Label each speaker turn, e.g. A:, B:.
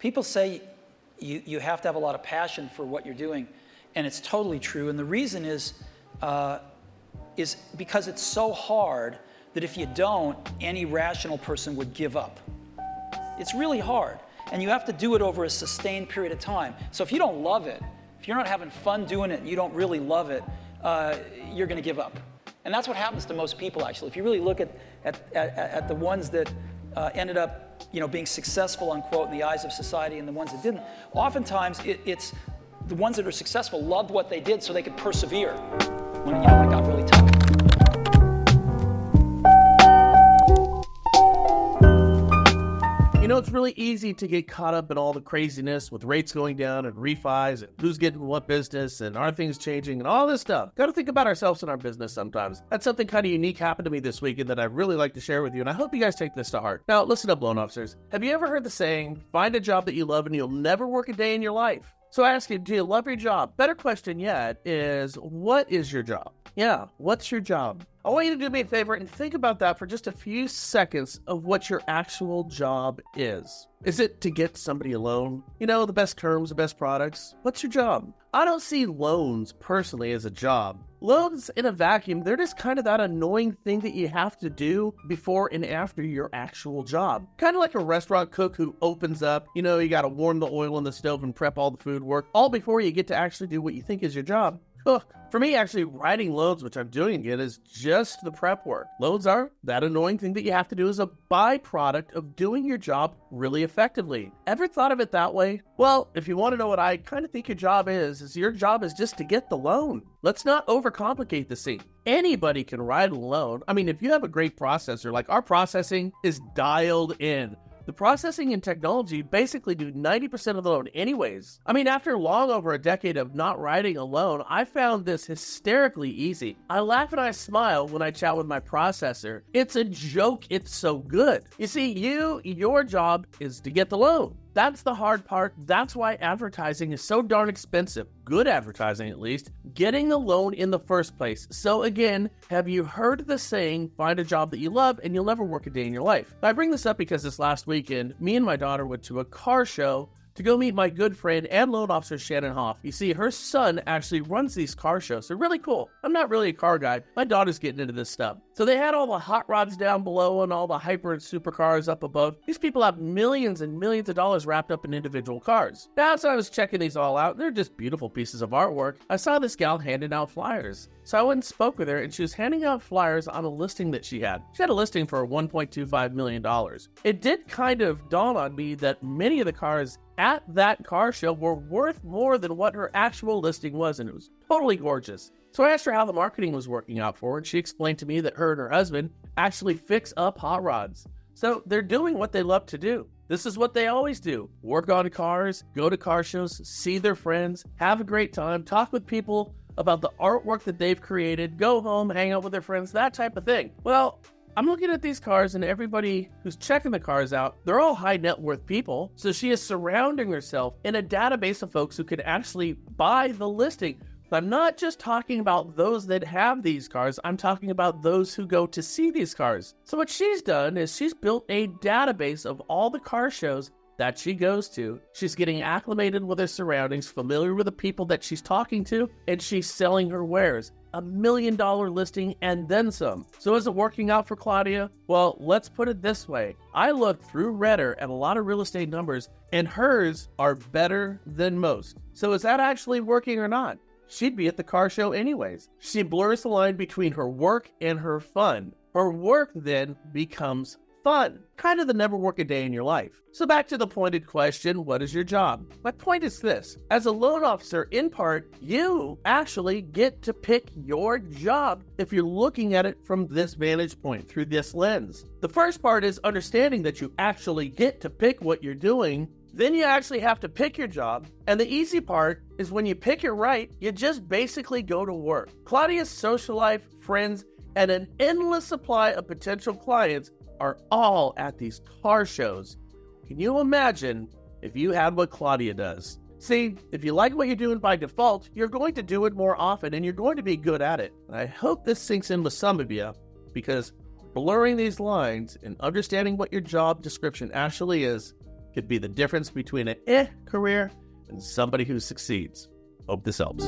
A: People say you have to have a lot of passion for what you're doing, and it's totally true. And the reason is because it's so hard that if you don't, any rational person would give up. It's really hard, and you have to do it over a sustained period of time. So if you don't love it, if you're not having fun doing it and you don't really love it, you're going to give up. And that's what happens to most people, actually. If you really look at the ones that ended up, being successful, unquote, in the eyes of society, and the ones that didn't, oftentimes it's the ones that are successful loved what they did so they could persevere when it got really tough.
B: It's really easy to get caught up in all the craziness with rates going down and refis and who's getting what business and are things changing and all this stuff. Got to think about ourselves in our business sometimes. That's something kind of unique happened to me this week and that I'd really like to share with you, and I hope you guys take this to heart. Now, listen up, loan officers. Have you ever heard the saying, find a job that you love and you'll never work a day in your life? So I ask you, do you love your job? Better question yet is, what is your job? Yeah, what's your job? I want you to do me a favor and think about that for just a few seconds of what your actual job is. Is it to get somebody a loan? The best terms, the best products? What's your job? I don't see loans personally as a job. Loans in a vacuum, they're just kind of that annoying thing that you have to do before and after your actual job. Kind of like a restaurant cook who opens up, you got to warm the oil in the stove and prep all the food work, all before you get to actually do what you think is your job. For me, actually, writing loans, which I'm doing again, is just the prep work. Loans are that annoying thing that you have to do as a byproduct of doing your job really effectively. Ever thought of it that way? Well, if you want to know what I kind of think your job is your job is just to get the loan. Let's not overcomplicate the scene. Anybody can write a loan. I mean, if you have a great processor, like our processing is dialed in. The processing and technology basically do 90% of the loan anyways. I mean, after long over a decade of not writing a loan, I found this hysterically easy. I laugh and I smile when I chat with my processor. It's a joke, it's so good. You see, your job is to get the loan. That's the hard part. That's why advertising is so darn expensive. Good advertising, at least. Getting the loan in the first place. So again, have you heard the saying, find a job that you love and you'll never work a day in your life? I bring this up because this last weekend, me and my daughter went to a car show to go meet my good friend and loan officer Shannon Hoff. You see, her son actually runs these car shows. They're really cool. I'm not really a car guy. My daughter's getting into this stuff. So they had all the hot rods down below and all the hyper and supercars up above. These people have millions and millions of dollars wrapped up in individual cars. Now, as I was checking these all out, they're just beautiful pieces of artwork. I saw this gal handing out flyers. So I went and spoke with her, and she was handing out flyers on a listing that she had. She had a listing for $1.25 million. It did kind of dawn on me that many of the cars at that car show were worth more than what her actual listing was, and it was totally gorgeous. So I asked her how the marketing was working out for her, and she explained to me that her and her husband actually fix up hot rods. So they're doing what they love to do. This is what they always do. Work on cars, go to car shows, see their friends, have a great time, talk with people about the artwork that they've created, go home, hang out with their friends, that type of thing. Well, I'm looking at these cars, and everybody who's checking the cars out, they're all high net worth people. So she is surrounding herself in a database of folks who could actually buy the listing. I'm not just talking about those that have these cars, I'm talking about those who go to see these cars. So what she's done is she's built a database of all the car shows that she goes to. She's getting acclimated with her surroundings, familiar with the people that she's talking to, and she's selling her wares. $1 million listing and then some. So is it working out for Claudia? Well, let's put it this way. I looked through Redder at a lot of real estate numbers, and hers are better than most. So is that actually working or not? She'd be at the car show anyways. She blurs the line between her work and her fun. Her work then becomes fun. Kind of the never work a day in your life. So back to the pointed question, what is your job? My point is this. As a loan officer, in part, you actually get to pick your job if you're looking at it from this vantage point, through this lens. The first part is understanding that you actually get to pick what you're doing. Then you actually have to pick your job. And the easy part is when you pick it right, you just basically go to work. Claudia's social life, friends, and an endless supply of potential clients are all at these car shows. Can you imagine if you had what Claudia does? See, if you like what you're doing by default, you're going to do it more often and you're going to be good at it. And I hope this sinks in with some of you, because blurring these lines and understanding what your job description actually is could be the difference between an career and somebody who succeeds. Hope this helps.